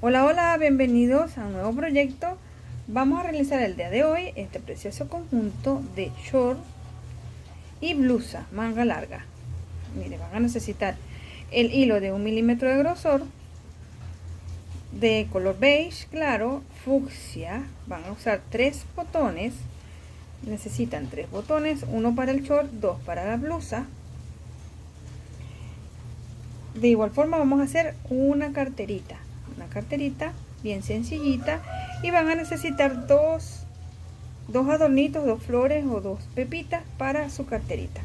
Hola, hola, bienvenidos a un nuevo proyecto. Vamos a realizar el día de hoy este precioso conjunto de short y blusa manga larga. Mire, van a necesitar el hilo de 1 milímetro de grosor, de color beige claro, fucsia. Van a usar 3 botones. Necesitan 3 botones, uno para el short, 2 para la blusa. De igual forma vamos a hacer una carterita bien sencillita, y van a necesitar dos adornitos, 2 flores o 2 pepitas para su carterita.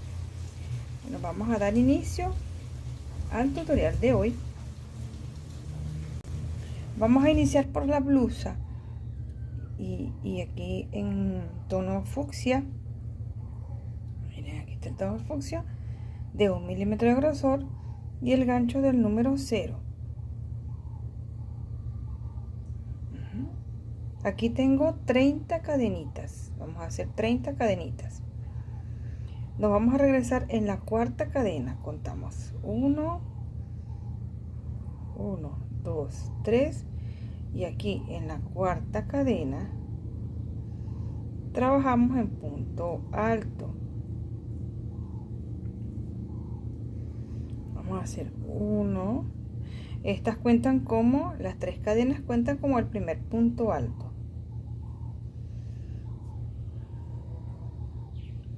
Bueno, vamos a dar inicio al tutorial de hoy. Vamos a iniciar por la blusa y aquí en tono fucsia. Miren, aquí está el tono fucsia de 1 milímetro de grosor y el gancho del número 0. Aquí tengo 30 cadenitas. Vamos a hacer 30 cadenitas. Nos vamos a regresar en la cuarta cadena. Contamos 1, 2, 3, y aquí en la cuarta cadena trabajamos en punto alto. Vamos a hacer 1. Estas cuentan como, las 3 cadenas cuentan como el primer punto alto.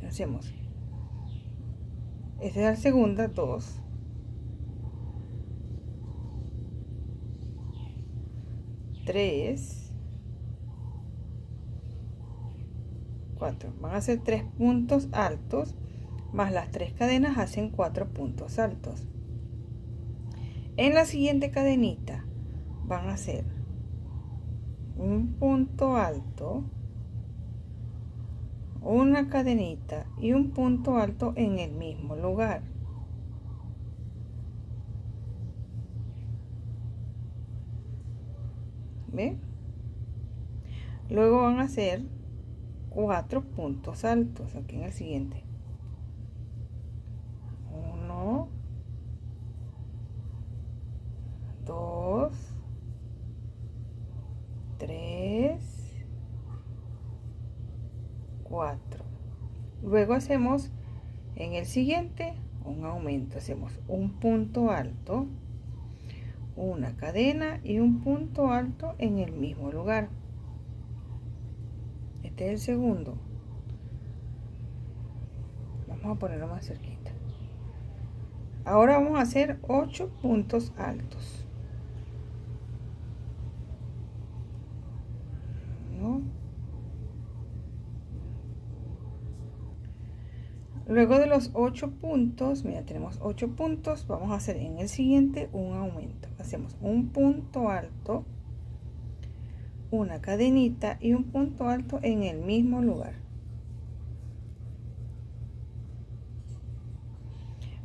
Hacemos, esta es la segunda, 2, 3, 4. Van a ser 3 puntos altos, más las 3 cadenas hacen 4 puntos altos. En la siguiente cadenita van a hacer un punto alto, una cadenita y un punto alto en el mismo lugar. ¿Ve? Luego van a hacer 4 puntos altos aquí en el siguiente. 1, 2, 3, 4. Luego hacemos en el siguiente un aumento. Hacemos un punto alto, una cadena y un punto alto en el mismo lugar. Este es el segundo. Vamos a ponerlo más cerquita. Ahora vamos a hacer 8 puntos altos. 1. Luego de los 8 puntos, mira, tenemos 8 puntos, vamos a hacer en el siguiente un aumento. Hacemos un punto alto, una cadenita y un punto alto en el mismo lugar.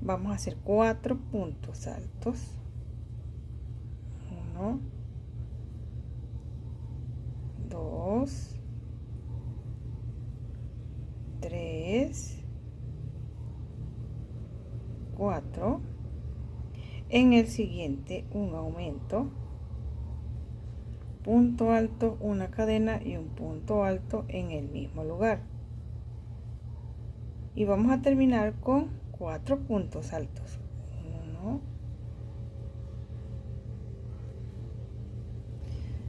Vamos a hacer 4 puntos altos. 1, 2, 3, 4. En el siguiente un aumento, punto alto, una cadena y un punto alto en el mismo lugar. Y vamos a terminar con 4 puntos altos. 1,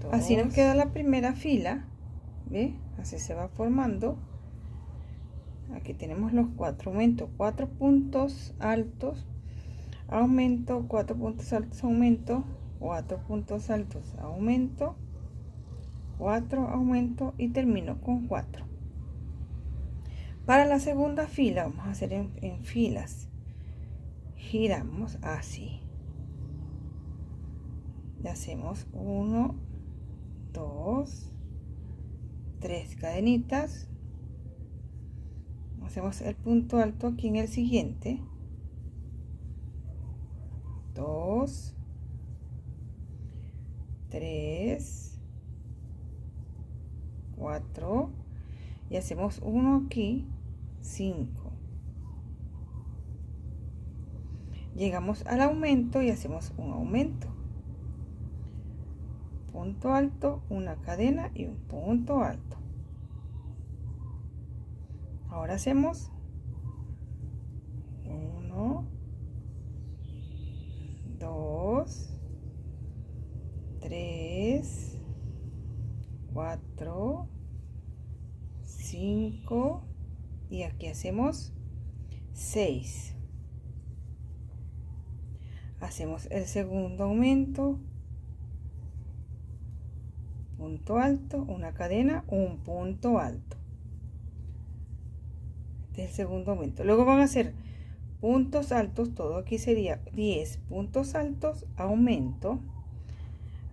2. Así nos queda la primera fila. ¿Ve? Así se va formando. Aquí tenemos los 4 aumentos, 4 puntos altos, aumento, 4 puntos altos, aumento, 4 puntos altos, aumento, 4 aumento y termino con 4. Para la segunda fila vamos a hacer en filas. Giramos así. Y hacemos 1, 2, 3 cadenitas. Hacemos el punto alto aquí en el siguiente. 2, 3, 4 y hacemos uno aquí, 5. Llegamos al aumento y hacemos un aumento. punto alto, una cadena y un punto alto. Ahora hacemos 1, 2, 3, 4, 5 y aquí hacemos 6. Hacemos el segundo aumento, punto alto, una cadena, un punto alto. Este es el segundo aumento. Luego van a hacer puntos altos, todo aquí sería 10 puntos altos, aumento.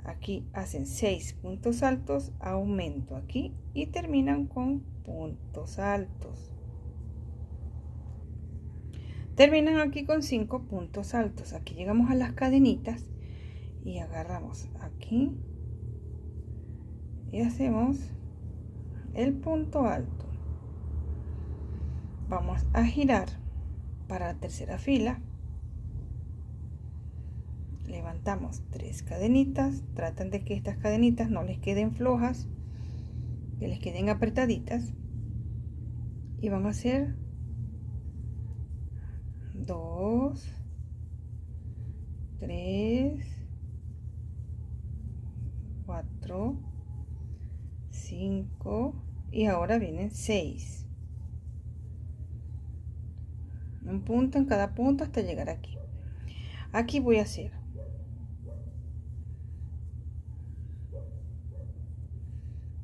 Aquí hacen 6 puntos altos, aumento aquí y terminan con puntos altos. Terminan aquí con 5 puntos altos. Aquí llegamos a las cadenitas y agarramos aquí y hacemos el punto alto. Vamos a girar para la tercera fila. Levantamos 3 cadenitas. Tratan de que estas cadenitas no les queden flojas, que les queden apretaditas. Y van a hacer 2, 3, 4, 5 y ahora vienen 6. Un punto en cada punto hasta llegar aquí. Aquí voy a hacer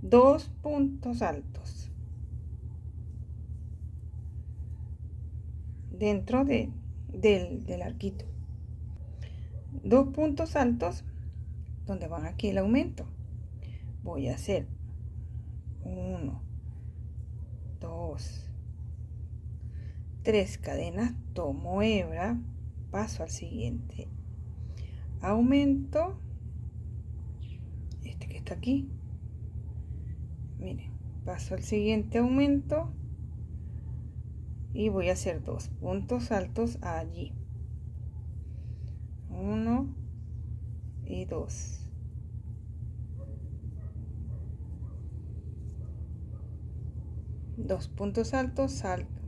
2 puntos altos dentro del arquito. 2 puntos altos donde van aquí el aumento. Voy a hacer 1, 2, 3 cadenas, tomo hebra, paso al siguiente aumento, este que está aquí, miren, paso al siguiente aumento y voy a hacer 2 puntos altos allí, 1 y 2. Dos puntos altos,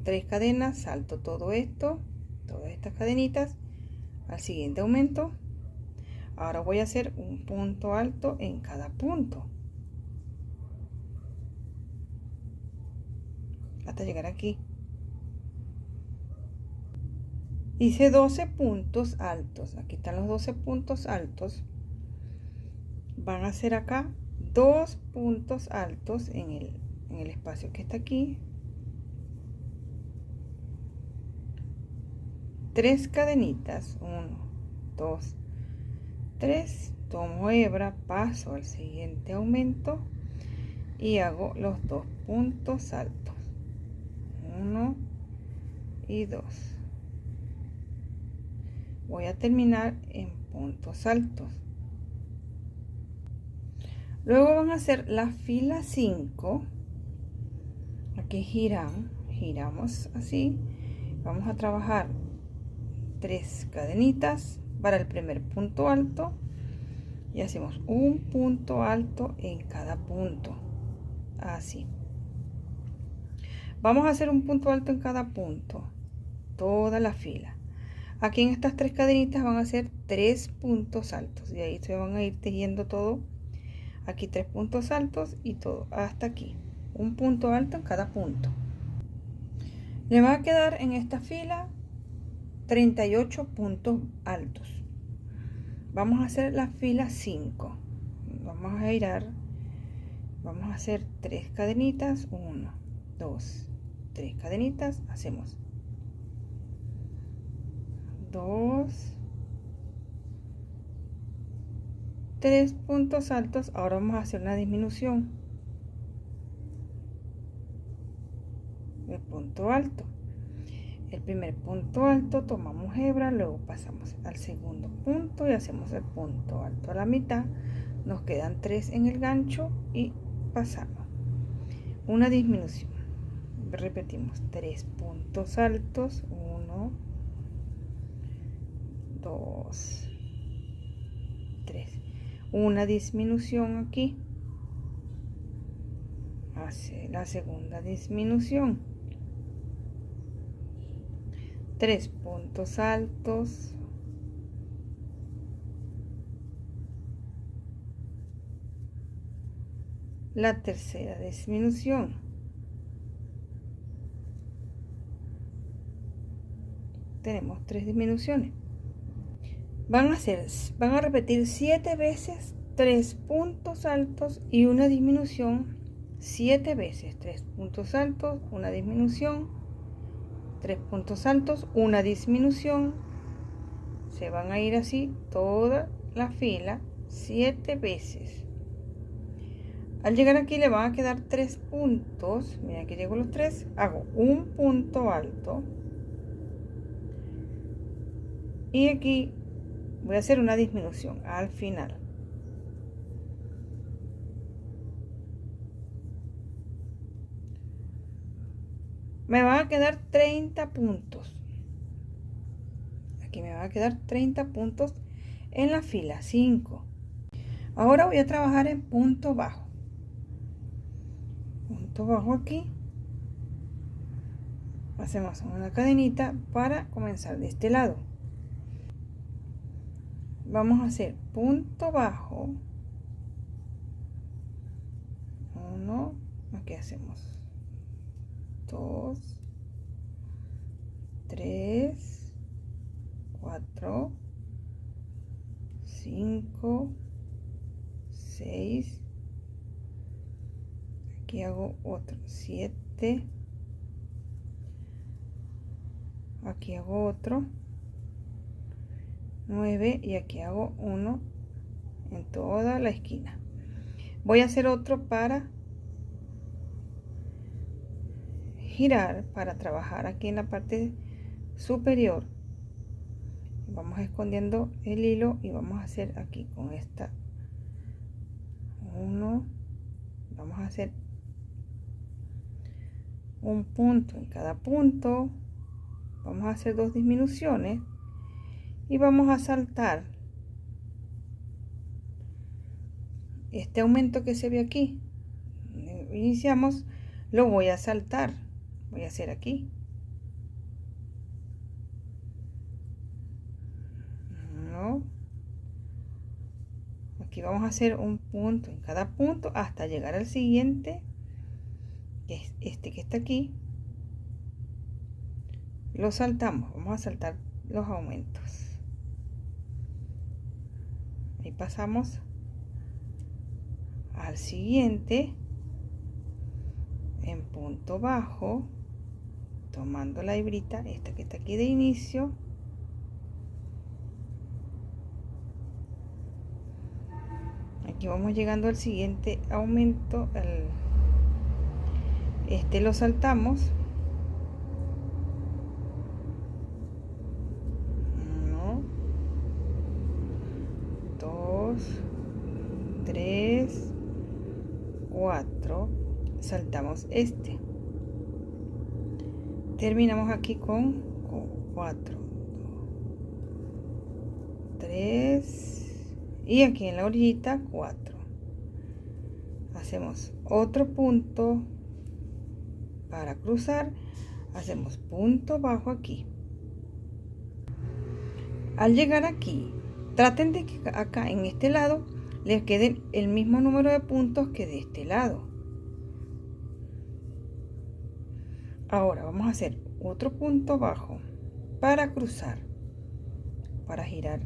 3 cadenas, salto todo esto, todas estas cadenitas al siguiente aumento. Ahora voy a hacer un punto alto en cada punto hasta llegar aquí. Hice 12 puntos altos. Aquí están los 12 puntos altos. Van a hacer acá 2 puntos altos en el espacio que está aquí. 3 cadenitas, 1, 2, 3, tomo hebra, paso al siguiente aumento y hago los 2 puntos altos, 1 y 2. Voy a terminar en puntos altos. Luego van a hacer la fila 5. Aquí giramos así. Vamos a trabajar 3 cadenitas para el primer punto alto y hacemos un punto alto en cada punto, así. Vamos a hacer un punto alto en cada punto, toda la fila. Aquí en estas 3 cadenitas van a hacer 3 puntos altos y ahí se van a ir tejiendo todo. Aquí 3 puntos altos y todo hasta aquí, un punto alto en cada punto. Le va a quedar en esta fila 38 puntos altos. Vamos a hacer la fila 5. Vamos a girar. Vamos a hacer 3 cadenitas. 1, 2, 3 cadenitas. Hacemos 2, 3 puntos altos. Ahora vamos a hacer una disminución. El punto alto. El primer punto alto, tomamos hebra, luego pasamos al segundo punto y hacemos el punto alto a la mitad. Nos quedan 3 en el gancho y pasamos una disminución. Repetimos 3 puntos altos, 1, 2, 3. una disminución aquí, hace la segunda disminución, 3 puntos altos, la tercera disminución, tenemos 3 disminuciones. Van a repetir 7 veces 3 puntos altos y una disminución, 7 veces 3 puntos altos, una disminución, 3 puntos altos, una disminución. Se van a ir así toda la fila 7 veces. Al llegar aquí le van a quedar 3 puntos. Mira, aquí llego los 3, hago un punto alto y aquí voy a hacer una disminución al final. Me van a quedar 30 puntos. Aquí me van a quedar 30 puntos en la fila 5. Ahora voy a trabajar en punto bajo. Punto bajo aquí. Hacemos una cadenita para comenzar de este lado. Vamos a hacer punto bajo. 1, aquí hacemos 2, 3, 4, 5, 6, aquí hago otro 7, aquí hago otro 9 y aquí hago uno en toda la esquina. Voy a hacer otro para girar, para trabajar aquí en la parte superior. Vamos escondiendo el hilo y vamos a hacer aquí con esta uno, vamos a hacer un punto en cada punto, vamos a hacer 2 disminuciones y vamos a saltar este aumento que se ve aquí. Iniciamos, lo voy a saltar, voy a hacer aquí. No. Aquí vamos a hacer un punto en cada punto hasta llegar al siguiente, que es este que está aquí. Lo saltamos, vamos a saltar los aumentos. Ahí pasamos al siguiente en punto bajo, tomando la hebrita, esta que está aquí de inicio. Aquí vamos llegando al siguiente aumento, este lo saltamos. 1, 2, 3, 4, saltamos este, terminamos aquí con 4, 3 y aquí en la orillita 4. Hacemos otro punto para cruzar, hacemos punto bajo aquí. Al llegar aquí, traten de que acá en este lado les quede el mismo número de puntos que de este lado. Ahora vamos a hacer otro punto bajo para cruzar, para girar,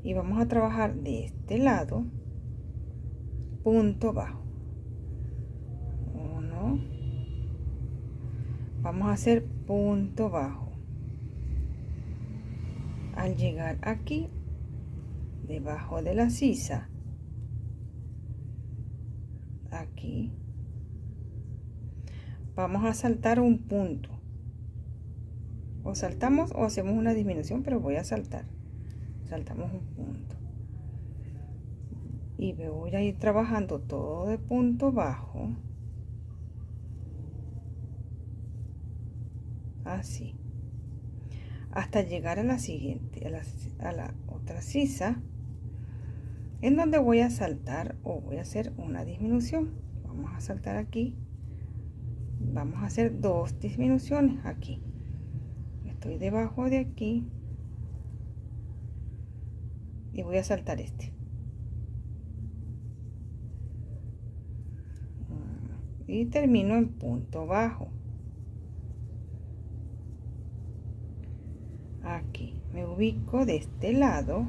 y vamos a trabajar de este lado punto bajo. 1, vamos a hacer punto bajo. Al llegar aquí debajo de la sisa, aquí vamos a saltar un punto, o saltamos o hacemos una disminución, pero voy a saltar, saltamos un punto y me voy a ir trabajando todo de punto bajo, así, hasta llegar a la siguiente, a la otra sisa, en donde voy a saltar o voy a hacer una disminución. Vamos a saltar aquí, vamos a hacer 2 disminuciones aquí. Estoy debajo de aquí y voy a saltar este y termino en punto bajo. Aquí me ubico de este lado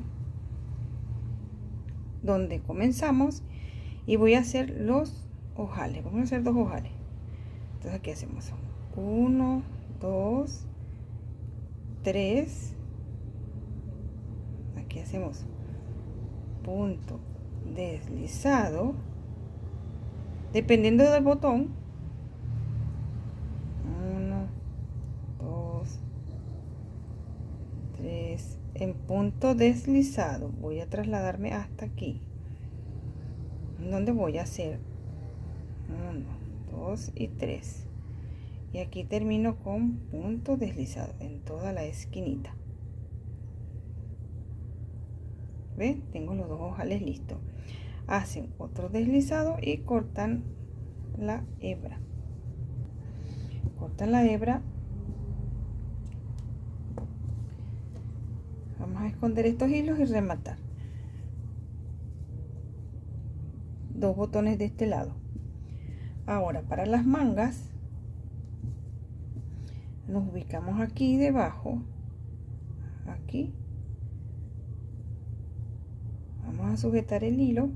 donde comenzamos y voy a hacer los ojales. Vamos a hacer 2 ojales. Entonces aquí hacemos 1, 2, 3. Aquí hacemos punto deslizado, dependiendo del botón. 1, 2, 3. En punto deslizado voy a trasladarme hasta aquí, donde voy a hacer 1, 2 y 3, y aquí termino con punto deslizado en toda la esquinita. ¿Ven? Tengo los 2 ojales listos. Hacen otro deslizado y cortan la hebra. Cortan la hebra. Vamos a esconder estos hilos y rematar. 2 botones de este lado. Ahora para las mangas nos ubicamos aquí debajo, aquí. Vamos a sujetar el hilo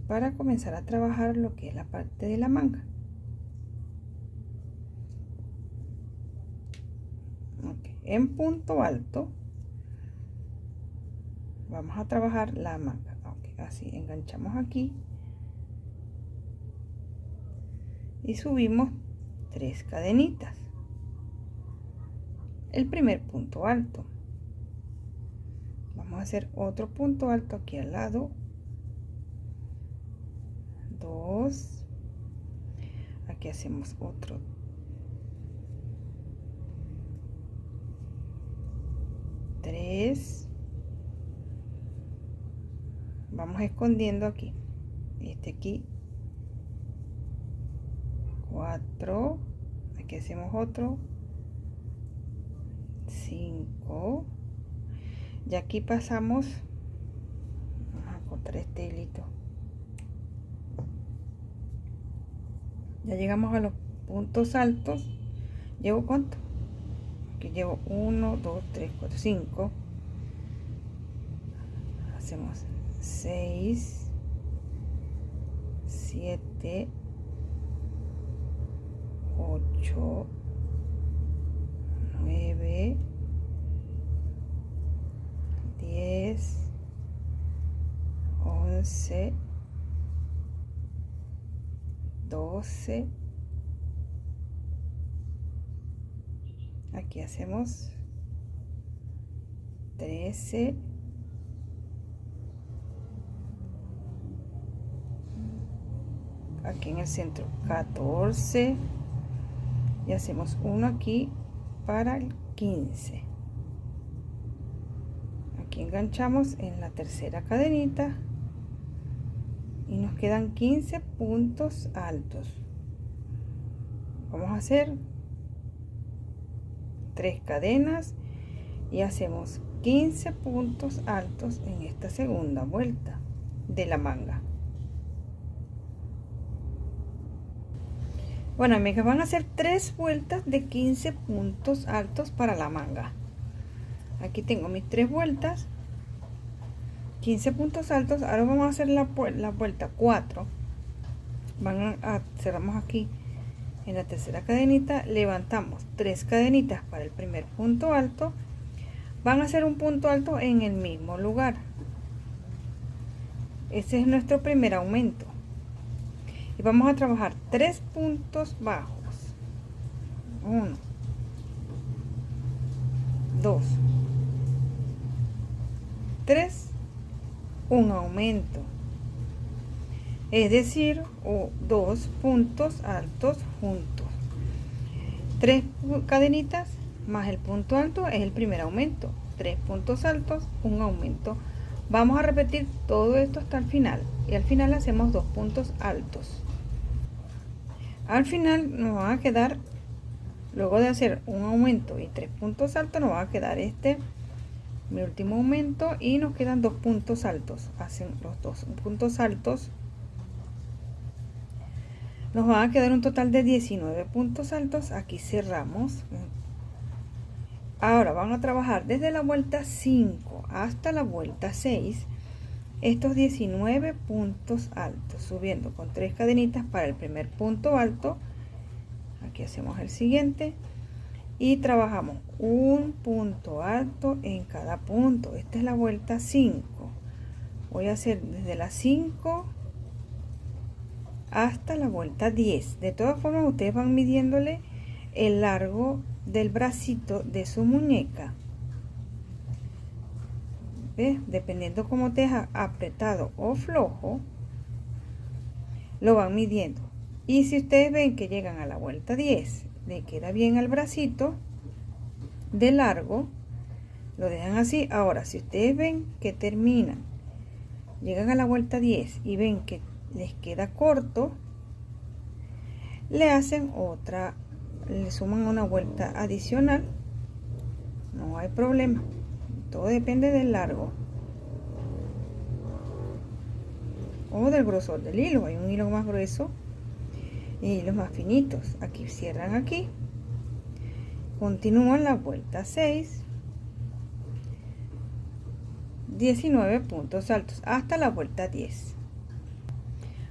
para comenzar a trabajar lo que es la parte de la manga. Okay. En punto alto vamos a trabajar la manga. Okay. Así enganchamos aquí y subimos 3 cadenitas. El primer punto alto. Vamos a hacer otro punto alto aquí al lado. 2. Aquí hacemos otro. 3. Vamos escondiendo aquí. Este aquí. 4. Aquí hacemos otro. 5. Y aquí pasamos. Vamos a cortar este hilito. Ya llegamos a los puntos altos. ¿Llevo cuánto? Aquí llevo 1, 2, 3, 4, 5. Hacemos 6, 7, 8, 9, 10, 11, 12. Aquí hacemos 13, aquí en el centro 14, y hacemos uno aquí para el 15. Aquí enganchamos en la tercera cadenita y nos quedan 15 puntos altos. Vamos a hacer 3 cadenas y hacemos 15 puntos altos en esta segunda vuelta de la manga. Bueno, amigas, van a hacer 3 vueltas de 15 puntos altos para la manga. Aquí tengo mis 3 vueltas, 15 puntos altos. Ahora vamos a hacer la vuelta 4. Cerramos aquí en la tercera cadenita, levantamos 3 cadenitas para el primer punto alto. Van a hacer un punto alto en el mismo lugar. Ese es nuestro primer aumento. Y vamos a trabajar 3 puntos bajos. 1, 2, 3, un aumento, es decir, 2 puntos altos juntos. 3 cadenitas más el punto alto es el primer aumento. 3 puntos altos, un aumento Vamos a repetir todo esto hasta el final y al final hacemos 2 puntos altos. Al final nos van a quedar, luego de hacer un aumento y 3 puntos altos, nos va a quedar mi último aumento y nos quedan 2 puntos altos. Hacen los 2 puntos altos, nos van a quedar un total de 19 puntos altos. Aquí cerramos. Ahora van a trabajar desde la vuelta 5 hasta la vuelta 6 estos 19 puntos altos, subiendo con 3 cadenitas para el primer punto alto. Aquí hacemos el siguiente y trabajamos un punto alto en cada punto. Esta es la vuelta 5. Voy a hacer desde la 5 hasta la vuelta 10. De todas formas, ustedes van midiéndole el largo del bracito de su muñeca. ¿Ves? Dependiendo cómo te ha apretado o flojo, lo van midiendo. Y si ustedes ven que llegan a la vuelta 10, le queda bien al bracito de largo, lo dejan así. Ahora, si ustedes ven que terminan, llegan a la vuelta 10 y ven que les queda corto, le hacen otra, le suman una vuelta adicional. No hay problema, todo depende del largo o del grosor del hilo. Hay un hilo más grueso y hilos más finitos. Aquí cierran, aquí continúan la vuelta 6, 19 puntos altos hasta la vuelta 10.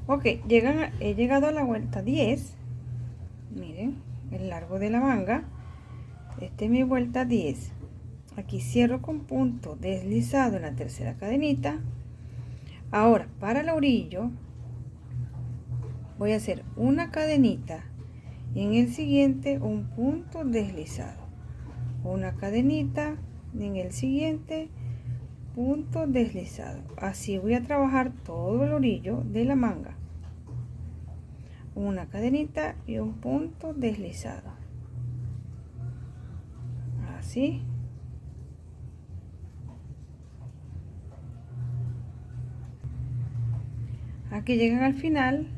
Ok, he llegado a la vuelta 10. Miren el largo de la manga. Esta es mi vuelta 10. Aquí cierro con punto deslizado en la tercera cadenita. Ahora para el orillo voy a hacer una cadenita y en el siguiente un punto deslizado, una cadenita y en el siguiente punto deslizado. Así voy a trabajar todo el orillo de la manga. Una cadenita y un punto deslizado, así. Aquí llegan al final,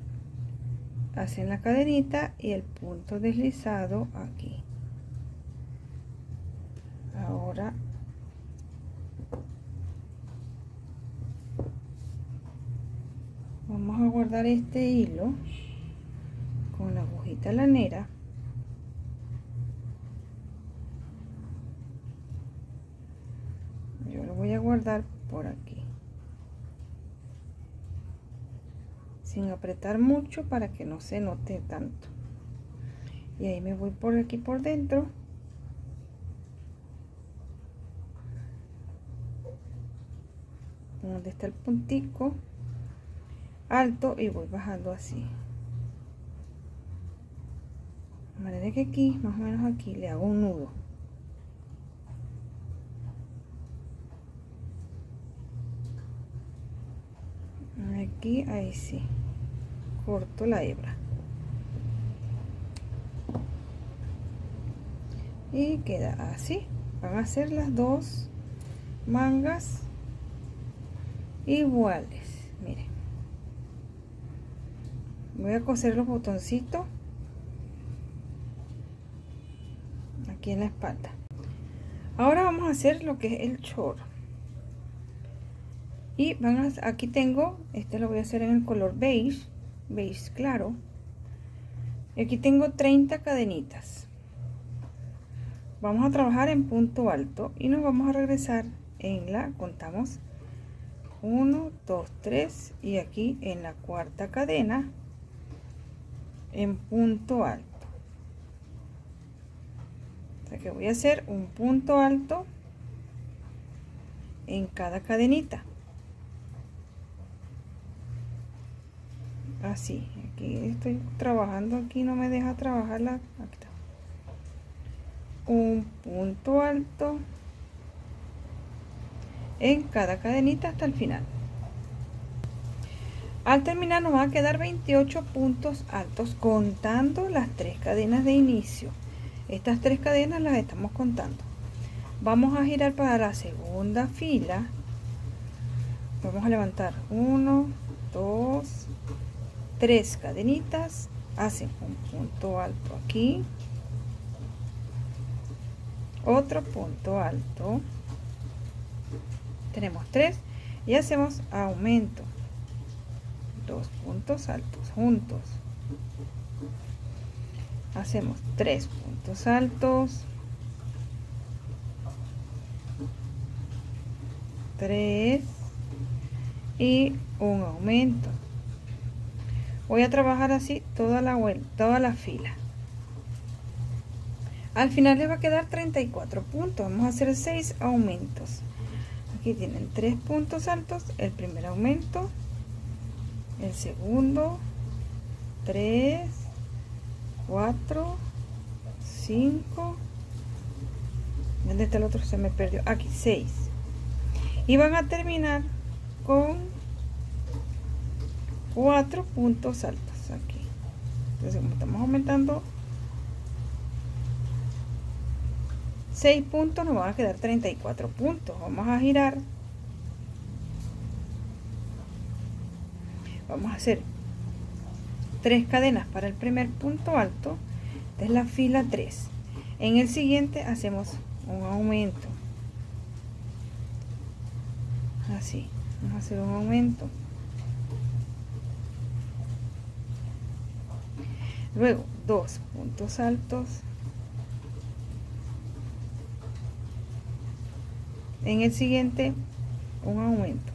hacen la cadenita y el punto deslizado aquí. Ahora vamos a guardar este hilo con la agujita lanera. Yo lo voy a guardar por aquí, sin apretar mucho para que no se note tanto. Y ahí me voy por aquí por dentro. Donde está el puntico alto y voy bajando así. De manera que aquí, más o menos aquí, le hago un nudo. Aquí, ahí sí. Corto la hebra. Y queda así. Van a ser las dos mangas iguales. Miren. Voy a coser los botoncitos aquí en la espalda. Ahora vamos a hacer lo que es el chorro. Y aquí tengo, este lo voy a hacer en el color beige claro. Y aquí tengo 30 cadenitas. Vamos a trabajar en punto alto y nos vamos a regresar en la, contamos 1, 2, 3 y aquí en la cuarta cadena en punto alto. O sea que voy a hacer un punto alto en cada cadenita. Así, aquí estoy trabajando, aquí no me deja trabajar la, aquí está. Un punto alto en cada cadenita hasta el final. Al terminar nos van a quedar 28 puntos altos contando las 3 cadenas de inicio. Estas 3 cadenas las estamos contando. Vamos a girar para la segunda fila vamos a levantar 1, 2, 3 cadenitas, hacen un punto alto aquí, otro punto alto, tenemos 3 y hacemos aumento, 2 puntos altos juntos, hacemos 3 puntos altos, 3 y un aumento. Voy a trabajar así toda la vuelta, toda la fila. Al final les va a quedar 34 puntos. Vamos a hacer 6 aumentos. Aquí tienen 3 puntos altos, el primer aumento, el segundo, 3, 4, 5, ¿dónde está el otro? Se me perdió, aquí 6, y van a terminar con 4 puntos altos aquí. Entonces, como estamos aumentando 6 puntos, nos van a quedar 34 puntos. Vamos a girar, vamos a hacer 3 cadenas para el primer punto alto. Esta es la fila 3. En el siguiente hacemos un aumento, así, vamos a hacer un aumento, luego 2 puntos altos, en el siguiente un aumento,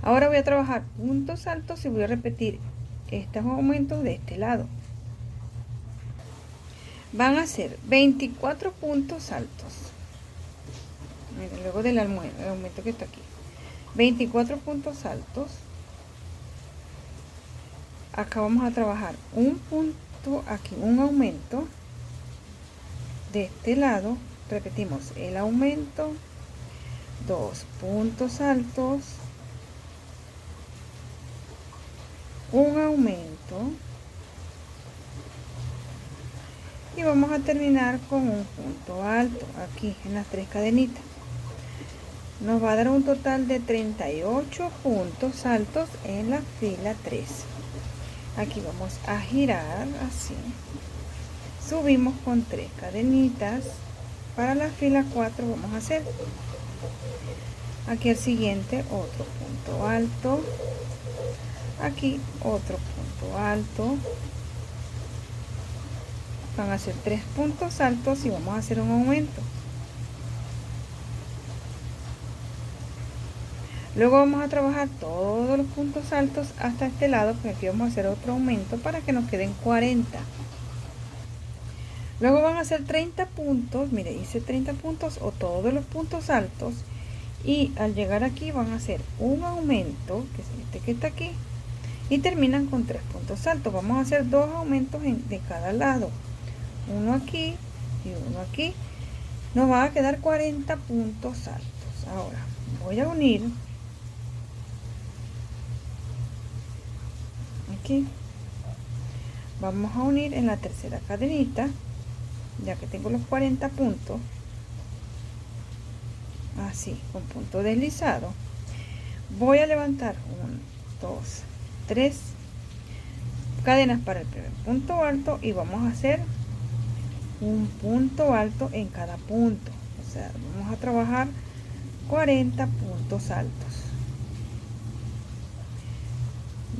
ahora voy a trabajar puntos altos y voy a repetir estos aumentos de este lado. Van a ser 24 puntos altos. Miren, luego del aumento que está aquí, 24 puntos altos. Acá vamos a trabajar un punto aquí, un aumento de este lado, repetimos el aumento, 2 puntos altos, un aumento, y vamos a terminar con un punto alto aquí en las 3 cadenitas. Nos va a dar un total de 38 puntos altos en la fila 3. Aquí vamos a girar así, subimos con 3 cadenitas. Para la fila 4 vamos a hacer aquí el siguiente otro punto alto, aquí otro punto alto, van a ser 3 puntos altos y vamos a hacer un aumento. Luego vamos a trabajar todos los puntos altos hasta este lado, porque aquí vamos a hacer otro aumento para que nos queden 40. Luego van a hacer 30 puntos, mire, hice 30 puntos o todos los puntos altos, y al llegar aquí van a hacer un aumento, que es este que está aquí, y terminan con 3 puntos altos. Vamos a hacer 2 aumentos de cada lado, uno aquí y uno aquí. Nos va a quedar 40 puntos altos. Ahora voy a unir aquí, vamos a unir en la tercera cadenita, ya que tengo los 40 puntos, así, con punto deslizado. Voy a levantar 1, 2, 3 cadenas para el primer punto alto y vamos a hacer un punto alto en cada punto. O sea, vamos a trabajar 40 puntos altos.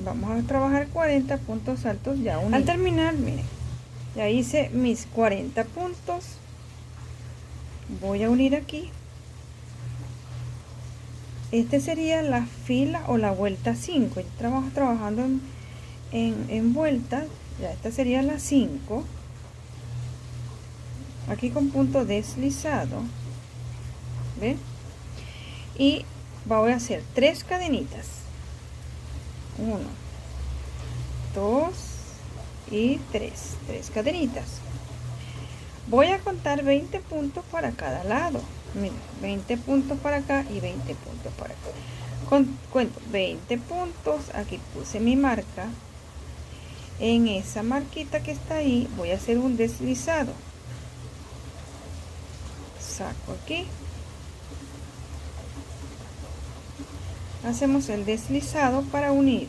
Vamos a trabajar 40 puntos altos ya unidos. Al terminar, miren, ya hice mis 40 puntos. Voy a unir aquí. Este sería la fila o la vuelta 5. Yo trabajo trabajando en vueltas. Ya esta sería la 5. Aquí con punto deslizado. ¿Ven? Y voy a hacer 3 cadenitas. 1, 2 y 3. 3 cadenitas. Voy a contar 20 puntos para cada lado. Miren, 20 puntos para acá y 20 puntos para acá. Cuento 20 puntos. Aquí puse mi marca. en esa marquita que está ahí voy a hacer un deslizado. Saco aquí, hacemos el deslizado para unir.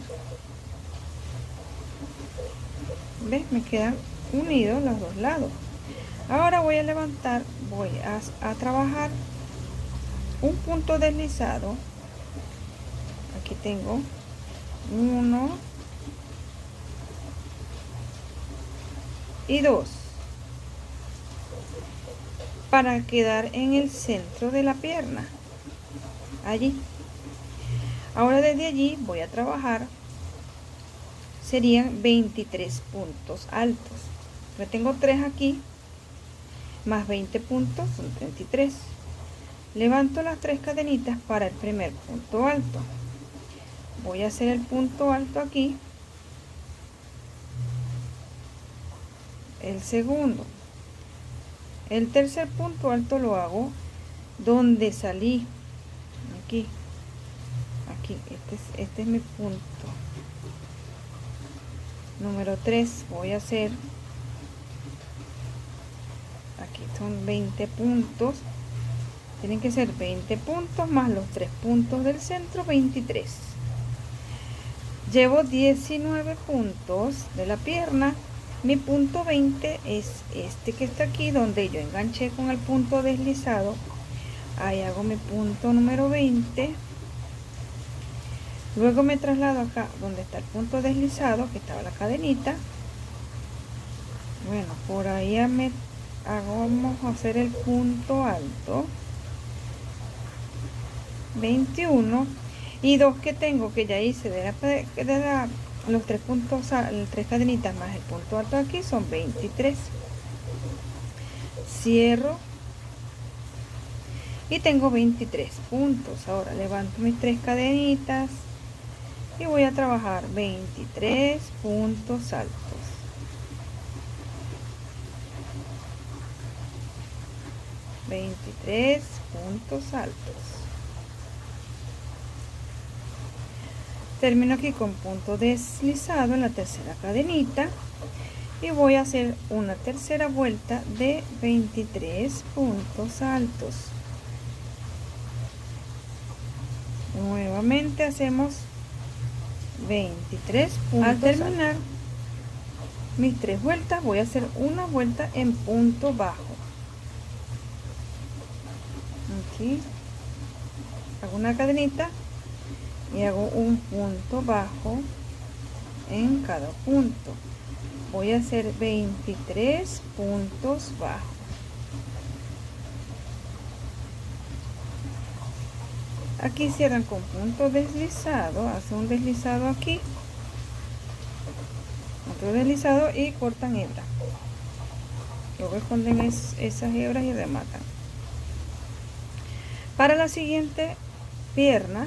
¿Ves? Me quedan unidos los dos lados. Ahora voy a levantar, voy a trabajar un punto deslizado. Aquí tengo 1 y 2 para quedar en el centro de la pierna, allí. Ahora desde allí voy a trabajar, serían 23 puntos altos. Yo tengo 3 aquí, más 20 puntos son 33. Levanto las 3 cadenitas para el primer punto alto. Voy a hacer el punto alto aquí, el segundo, el tercer punto alto lo hago donde salí, aquí, este es mi punto número 3. Voy a hacer, aquí son 20 puntos, tienen que ser 20 puntos más los 3 puntos del centro, 23. Llevo 19 puntos de la pierna. Mi punto 20 es este que está aquí, donde yo enganché con el punto deslizado. Ahí hago mi punto número 20. Luego me traslado acá donde está el punto deslizado, que estaba la cadenita. Bueno, por ahí vamos a hacer el punto alto, 21. Y 2 que tengo, que ya hice los 3 puntos, 3 cadenitas más el punto alto aquí, son 23. Cierro y tengo 23 puntos. Ahora levanto mis 3 cadenitas y voy a trabajar 23 puntos altos. ...23 puntos altos. Termino aquí con punto deslizado en la tercera cadenita y voy a hacer una tercera vuelta de 23 puntos altos. Nuevamente hacemos 23 puntos. Al terminar mis 3 vueltas voy a hacer una vuelta en punto bajo. Aquí hago una cadenita y hago un punto bajo en cada punto. Voy a hacer 23 puntos bajos. Aquí cierran con punto deslizado, hace un deslizado aquí, otro deslizado y cortan hebra. Luego esconden esas hebras y rematan. Para la siguiente pierna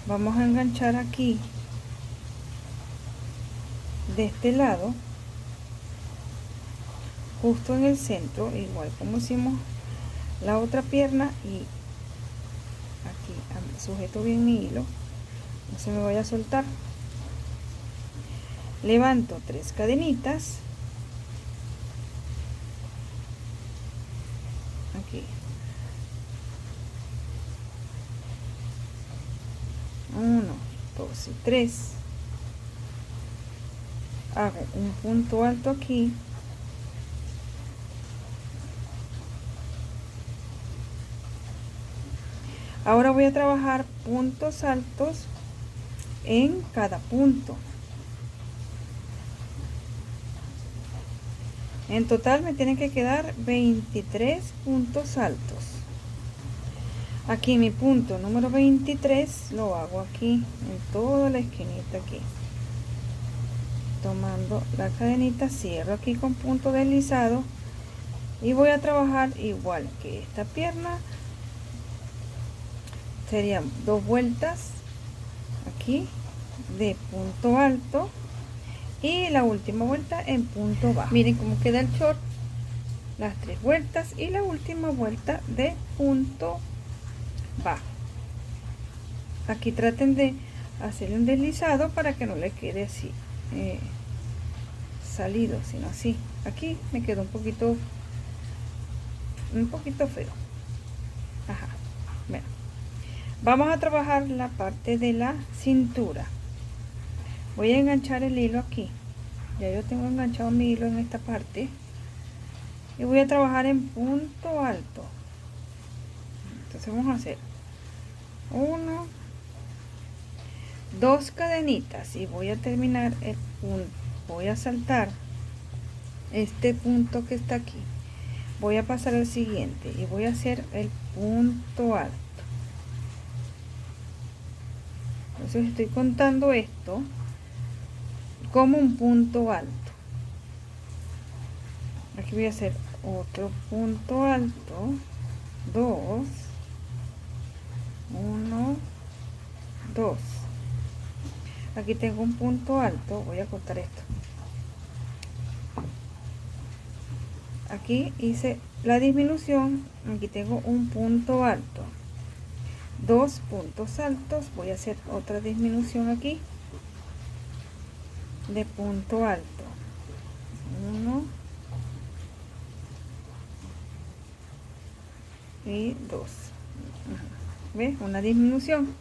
vamos a enganchar aquí de este lado, justo en el centro, igual como hicimos la otra pierna, y aquí sujeto bien mi hilo, no se me vaya a soltar. Levanto 3 cadenitas aquí, 1, 2 y 3. Hago un punto alto aquí, ahora voy a trabajar puntos altos en cada punto. En total me tienen que quedar 23 puntos altos. Aquí mi punto número 23 lo hago aquí en toda la esquinita, aquí tomando la cadenita, cierro aquí con punto deslizado y voy a trabajar igual que esta pierna. Serían 2 vueltas aquí de punto alto y la última vuelta en punto bajo. Miren cómo queda el short, las 3 vueltas y la última vuelta de punto bajo. Aquí traten de hacer un deslizado para que no le quede así salido, sino así. Aquí me quedó un poquito feo. Ajá. Bueno, vamos a trabajar la parte de la cintura. Voy a enganchar el hilo aquí. Ya yo tengo enganchado mi hilo en esta parte. Y voy a trabajar en punto alto. Entonces vamos a hacer 1, 2 cadenitas y voy a terminar el punto. Voy a saltar este punto que está aquí. Voy a pasar al siguiente y voy a hacer el punto alto. Entonces estoy contando esto como un punto alto. Aquí voy a hacer otro punto alto, 2, 1, 2. Aquí tengo un punto alto, voy a cortar esto. Aquí hice la disminución, aquí tengo un punto alto, 2 puntos altos, voy a hacer otra disminución aquí de punto alto, 1 y 2. ¿Ves? Una disminución.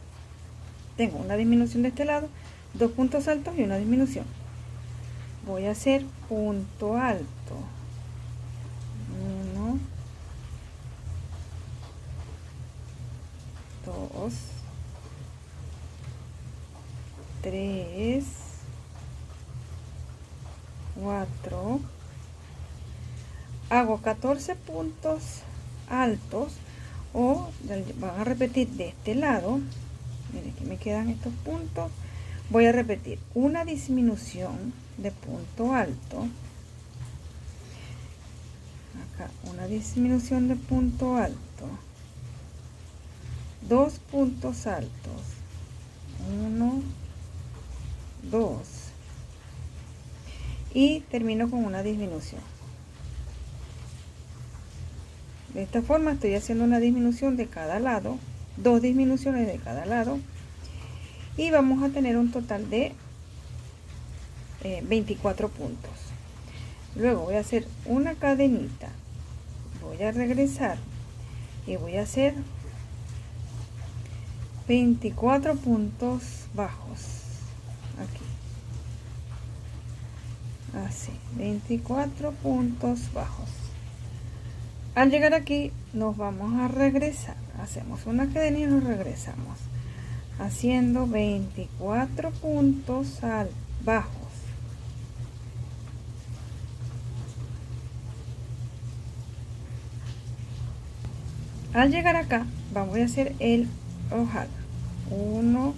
Tengo una disminución de este lado, 2 puntos altos y una disminución. Voy a hacer punto alto, 1, 2, 3, 4. Hago 14 puntos altos, o van a repetir de este lado. Miren que me quedan estos puntos. Voy a repetir una disminución de punto alto, acá una disminución de punto alto, 2 puntos altos, 1, 2, y termino con una disminución. De esta forma estoy haciendo una disminución de cada lado, 2 disminuciones de cada lado, y vamos a tener un total de 24 puntos. Luego voy a hacer una cadenita, voy a regresar y voy a hacer 24 puntos bajos aquí, así, 24 puntos bajos. Al llegar aquí nos vamos a regresar, hacemos una cadena y nos regresamos haciendo 24 puntos bajos. Al llegar acá vamos a hacer el ojal, 1,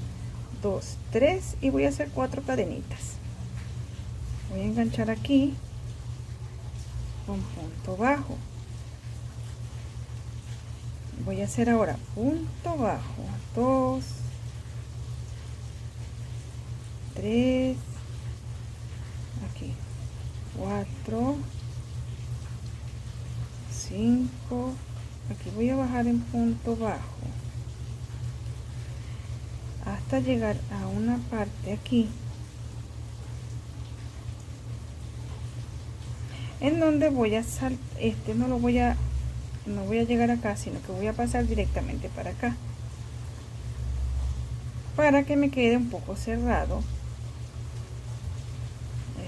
2, 3, y voy a hacer 4 cadenitas. Voy a enganchar aquí con punto bajo. Voy a hacer ahora punto bajo, 2, 3, aquí, 4, 5, aquí voy a bajar en punto bajo hasta llegar a una parte aquí en donde voy a saltar. No voy a llegar acá, sino que voy a pasar directamente para acá para que me quede un poco cerrado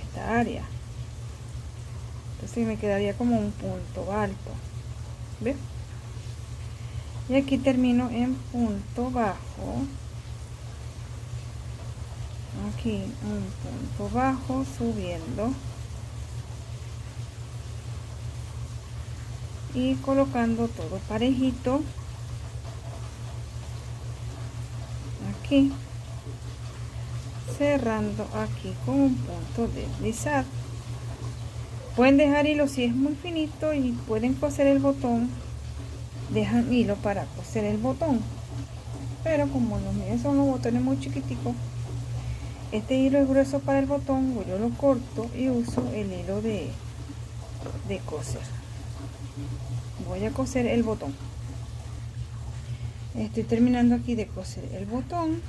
esta área. Entonces me quedaría como un punto alto, ¿ves? Y aquí termino en punto bajo, aquí un punto bajo, subiendo y colocando todo parejito aquí, cerrando aquí con un punto deslizado. Pueden dejar hilo si es muy finito y pueden coser el botón, dejan hilo para coser el botón, pero como los míos son los botones muy chiquiticos, este hilo es grueso para el botón, yo lo corto y uso el hilo de coser. Voy a coser el botón. Estoy terminando aquí de coser el botón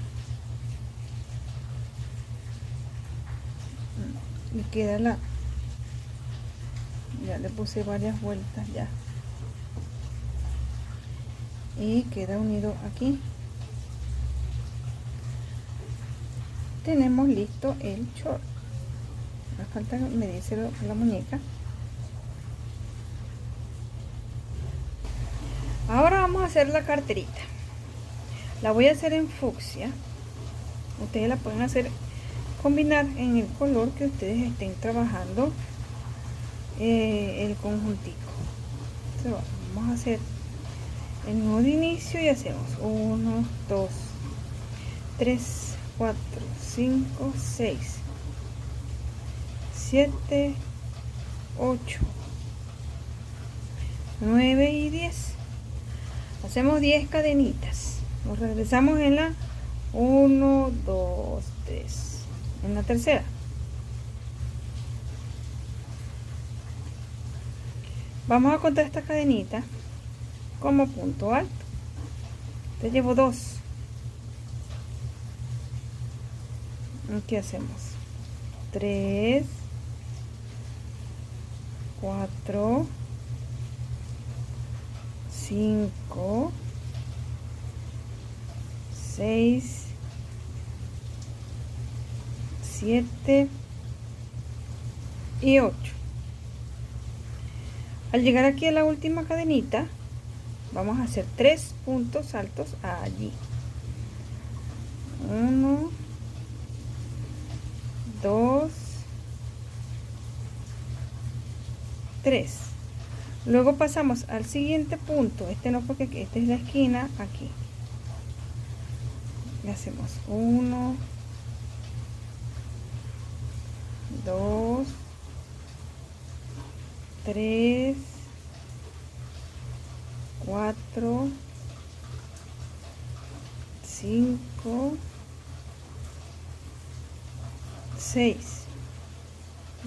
y queda le puse varias vueltas ya. Y queda unido aquí. Tenemos listo el short. Me falta medírselo la muñeca. Ahora vamos a hacer la carterita. La voy a hacer en fucsia. Ustedes la pueden hacer, combinar en el color que ustedes estén trabajando el conjuntico. Entonces, vamos a hacer el nudo de inicio y hacemos 1, 2, 3, 4, 5, 6, 7, 8, 9 y 10. Hacemos 10 cadenitas. Nos regresamos en la 1, 2, 3. En la tercera. Vamos a contar esta cadenita como punto alto. Te llevo 2. Aquí hacemos 3, 4, 5, 6, 7 y 8. Al llegar aquí a la última cadenita, vamos a hacer 3 puntos altos allí. 1, 2, 3. Luego pasamos al siguiente punto. Este no, porque esta es la esquina aquí. Y hacemos 1, 2, 3, 4, 5, 6.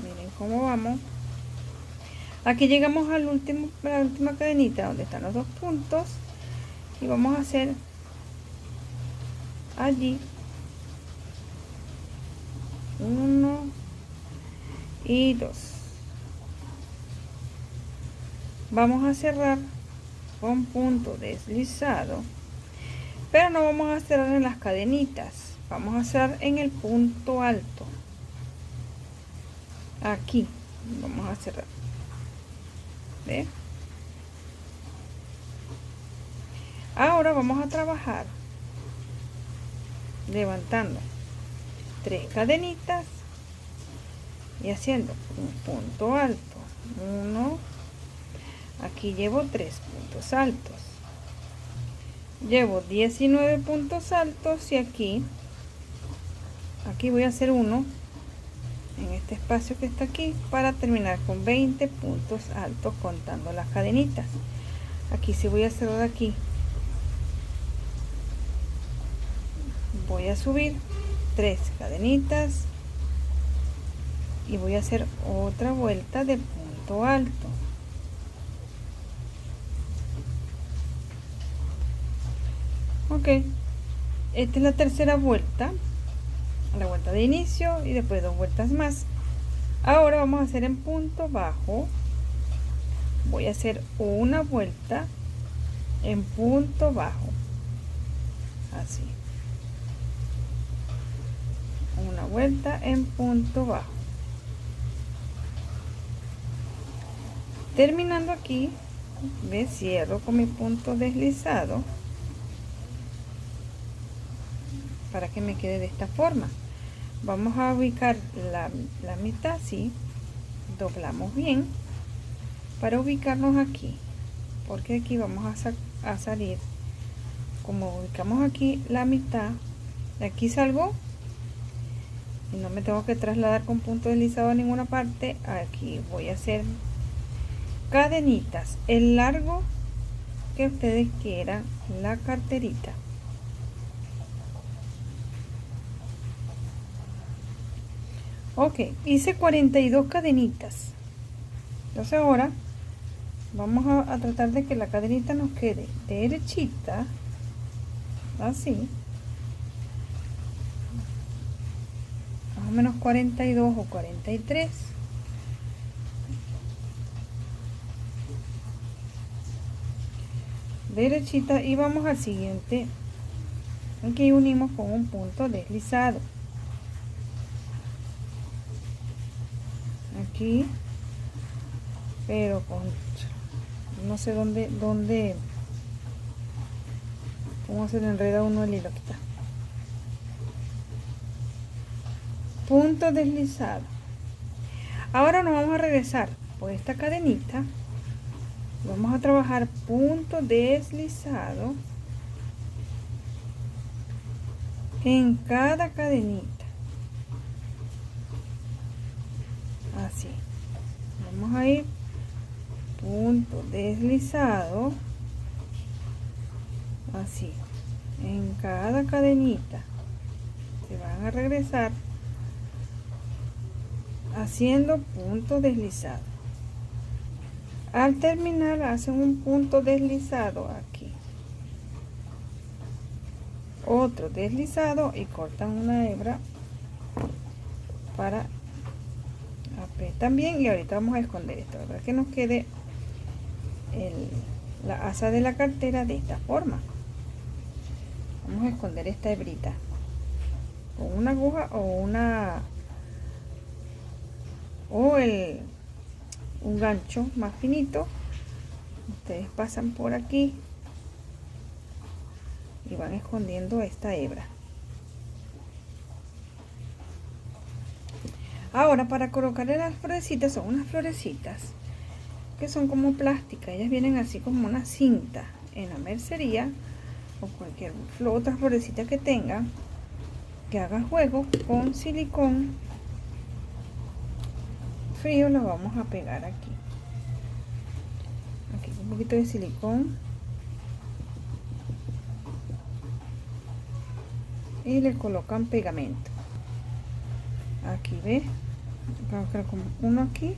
Miren cómo vamos. Aquí llegamos al último, a la última cadenita donde están los 2 puntos, y vamos a hacer allí 1 y 2. Vamos a cerrar con punto deslizado, pero no vamos a cerrar en las cadenitas, vamos a cerrar en el punto alto. Aquí vamos a cerrar. ¿Ve? Ahora vamos a trabajar levantando 3 cadenitas y haciendo un punto alto. 1, aquí llevo 3 puntos altos, llevo 19 puntos altos, y aquí voy a hacer uno en este espacio que está aquí para terminar con 20 puntos altos contando las cadenitas. Aquí sí voy a cerrar. Aquí voy a subir 3 cadenitas y voy a hacer otra vuelta de punto alto. Ok, esta es la tercera vuelta, la vuelta de inicio, y después 2 vueltas más. Ahora vamos a hacer en punto bajo. Voy a hacer una vuelta en punto bajo, así, una vuelta en punto bajo. Terminando aquí, me cierro con mi punto deslizado para que me quede de esta forma. Vamos a ubicar la mitad así, doblamos bien para ubicarnos aquí, porque aquí vamos a salir. Como ubicamos aquí la mitad, de aquí salgo y no me tengo que trasladar con punto deslizado a ninguna parte. Aquí voy a hacer cadenitas el largo que ustedes quieran la carterita. Ok, hice 42 cadenitas. Entonces ahora vamos a tratar de que la cadenita nos quede derechita, así, más o menos 42 o 43. derechita y vamos al siguiente. Aquí unimos con un punto deslizado. Aquí, pero con no sé dónde cómo se le enreda uno el hilo. Aquí está. Punto deslizado. Ahora nos vamos a regresar por esta cadenita. Vamos a trabajar punto deslizado en cada cadenita. Así. Vamos a ir punto deslizado. Así. En cada cadenita. Se van a regresar haciendo punto deslizado. Al terminar hacen un punto deslizado aquí, otro deslizado y cortan una hebra para apretar bien. Y ahorita vamos a esconder esto, para que nos quede la asa de la cartera de esta forma. Vamos a esconder esta hebrita con una aguja o un gancho más finito. Ustedes pasan por aquí y van escondiendo esta hebra. Ahora, para colocarle las florecitas, son unas florecitas que son como plásticas. Ellas vienen así como una cinta en la mercería, o cualquier otra florecita que tengan, que haga juego con silicón frío. Lo vamos a pegar aquí con un poquito de silicón y le colocan pegamento. Aquí ve, como uno aquí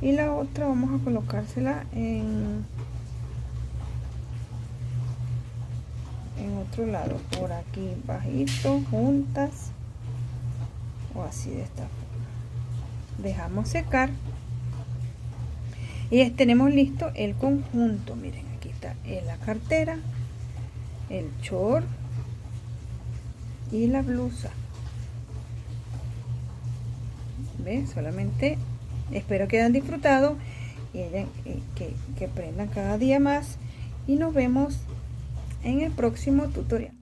y la otra vamos a colocársela en otro lado, por aquí bajito, juntas o así, de esta forma. Dejamos secar y tenemos listo el conjunto. Miren, aquí está la cartera, el short y la blusa. ¿Ven? Solamente espero que hayan disfrutado y que aprendan cada día más, y nos vemos en el próximo tutorial.